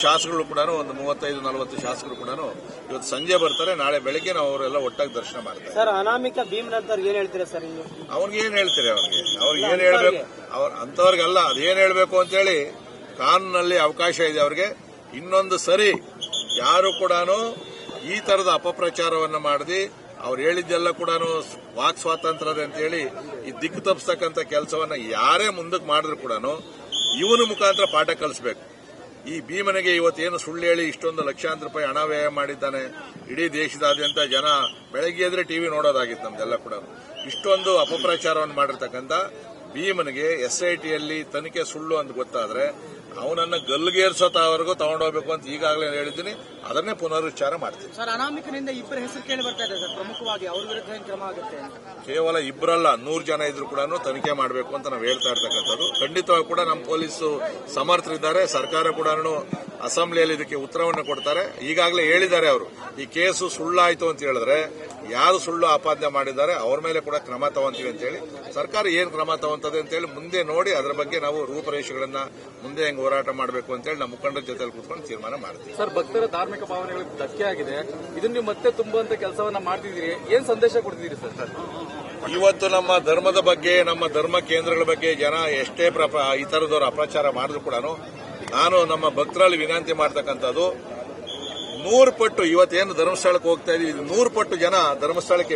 ಶಾಸಕರು ಕೂಡ ಒಂದು 35-40 ಶಾಸಕರು ಕೂಡ ಇವತ್ತು ಸಂಜೆ ಬರ್ತಾರೆ. ನಾಳೆ ಬೆಳಗ್ಗೆ ನಾವು ಅವರೆಲ್ಲ ಒಟ್ಟಾಗಿ ದರ್ಶನ ಮಾಡ್ತಾರೆ. ಸರ್, ಅನಾಮಿಕ ಭೀಮನಂತವ್ರಿಗೆ ಏನ್ ಹೇಳ್ತೀರಾ ಸರ್? ಅವ್ರಿಗೆ ಏನ್ ಹೇಳ್ತೀರಿ? ಅವ್ರಿಗೆ ಏನ್ ಹೇಳ್ಬೇಕು? ಅಂತವ್ರಿಗಲ್ಲ, ಅದೇನ್ ಹೇಳ್ಬೇಕು ಅಂತ ಹೇಳಿ ಕಾನೂನಲ್ಲಿ ಅವಕಾಶ ಇದೆ ಅವ್ರಿಗೆ. ಇನ್ನೊಂದು ಸರಿ ಯಾರು ಕೂಡ ಈ ತರದ ಅಪಪ್ರಚಾರವನ್ನ ಮಾಡದಿ ಅವ್ರು ಹೇಳಿದ್ದೆಲ್ಲ ಕೂಡ ವಾಕ್ ಸ್ವಾತಂತ್ರ್ಯ ಅಂತ ಹೇಳಿ ಈ ದಿಕ್ಕು ತಪ್ಪಿಸ್ತಕ್ಕಂಥ ಕೆಲಸವನ್ನ ಯಾರೇ ಮುಂದಕ್ಕೆ ಮಾಡಿದ್ರು ಕೂಡ ಇವನ ಮುಖಾಂತರ ಪಾಠ ಕಲಿಸಬೇಕು. ಈ ಭೀಮನಿಗೆ ಇವತ್ತೇನು ಸುಳ್ಳು ಹೇಳಿ ಇಷ್ಟೊಂದು ಲಕ್ಷಾಂತರ ರೂಪಾಯಿ ಹಣ ವ್ಯಯ ಮಾಡಿದ್ದಾನೆ. ಇಡೀ ದೇಶದಾದ್ಯಂತ ಜನ ಬೆಳಗ್ಗೆ ಎದ್ರೆ ಟಿವಿ ನೋಡೋದಾಗಿತ್ತು ನಮ್ದೆಲ್ಲ ಕೂಡ. ಇಷ್ಟೊಂದು ಅಪಪ್ರಚಾರವನ್ನು ಮಾಡಿರ್ತಕ್ಕಂಥ ಭೀಮನಿಗೆ SITಯಲ್ಲಿ ತನಿಖೆ ಸುಳ್ಳು ಅಂತ ಗೊತ್ತಾದ್ರೆ ಅವನನ್ನ ಗಲ್ಲಿಗೇರಿಸೋವರೆಗೂ ತಗೊಂಡೋಗ್ಬೇಕು ಅಂತ ಈಗಾಗಲೇ ಹೇಳಿದ್ದೀನಿ. ಅದನ್ನೇ ಪುನರುಚ್ಚಾರ ಮಾಡ್ತೀನಿ. ಸರ್, ಅನಾಮಿಕನಿಂದ ಇಬ್ಬರ ಹೆಸರು ಕೇಳಿ ಬರ್ತಾ ಇದೆ ಸರ್, ಪ್ರಮುಖವಾಗಿ ಅವ್ರ ವಿರುದ್ಧ ಏನು ಕ್ರಮ ಆಗುತ್ತೆ? ಕೇವಲ ಇಬ್ಬರಲ್ಲ, 100 ಜನ ಇದ್ರು ಕೂಡ ತನಿಖೆ ಮಾಡಬೇಕು ಅಂತ ನಾವು ಹೇಳ್ತಾ ಇರ್ತಕ್ಕಂಥದ್ದು. ಖಂಡಿತವಾಗಿ ಕೂಡ ನಮ್ಮ ಪೊಲೀಸು ಸಮರ್ಥರಿದ್ದಾರೆ. ಸರ್ಕಾರ ಕೂಡ ಅಸೆಂಬ್ಲಿಯಲ್ಲಿ ಇದಕ್ಕೆ ಉತ್ತರವನ್ನು ಕೊಡ್ತಾರೆ. ಈಗಾಗಲೇ ಹೇಳಿದ್ದಾರೆ ಅವರು, ಈ ಕೇಸು ಸುಳ್ಳಾಯಿತು ಅಂತ ಹೇಳಿದ್ರೆ ಯಾರು ಸುಳ್ಳು ಆಪಾದನೆ ಮಾಡಿದ್ದಾರೆ ಅವ್ರ ಮೇಲೆ ಕೂಡ ಕ್ರಮ ತಗೊಂತೀವಿ ಅಂತ ಹೇಳಿ ಸರ್ಕಾರ ಏನು ಕ್ರಮ ತಗೊಂತದೆ ಅಂತ ಹೇಳಿ ಮುಂದೆ ನೋಡಿ ಅದರ ಬಗ್ಗೆ ನಾವು ರೂಪರೇಷೆಗಳನ್ನ ಮುಂದೆ ಹೆಂಗ್ ಹೋರಾಟ ಮಾಡಬೇಕು ಅಂತ ಹೇಳಿ ನಮ್ಮ ಮುಖಂಡರ ಜೊತೆ ಕೂತ್ಕೊಂಡು ತೀರ್ಮಾನ ಮಾಡ್ತೀವಿ. ಸರ್, ಭಕ್ತರ ಧಾರ್ಮಿಕ ಭಾವನೆಗಳಿಗೆ ಧಕ್ಕೆ ಆಗಿದೆ. ಇದನ್ನ ನೀವು ಮತ್ತೆ ತುಂಬುವಂತ ಕೆಲಸವನ್ನ ಮಾಡ್ತಿದ್ದೀರಿ, ಏನ್ ಸಂದೇಶ ಕೊಡ್ತಿದ್ದೀರಿ ಸರ್? ಇವತ್ತು ನಮ್ಮ ಧರ್ಮದ ಬಗ್ಗೆ, ನಮ್ಮ ಧರ್ಮ ಕೇಂದ್ರಗಳ ಬಗ್ಗೆ ಜನ ಎಷ್ಟೇ ಈ ತರದವರು ಅಪಪ್ರಚಾರ ಮಾಡಿದ್ರು ಕೂಡ ನಾನು ನಮ್ಮ ಭಕ್ತರಲ್ಲಿ ವಿನಂತಿ ಮಾಡ್ತಕ್ಕಂಥದ್ದು 100 ಪಟ್ಟು ಇವತ್ತೇನು ಧರ್ಮಸ್ಥಳಕ್ಕೆ ಹೋಗ್ತಾ ಇದೀವಿ, 100 ಪಟ್ಟು ಜನ ಧರ್ಮಸ್ಥಳಕ್ಕೆ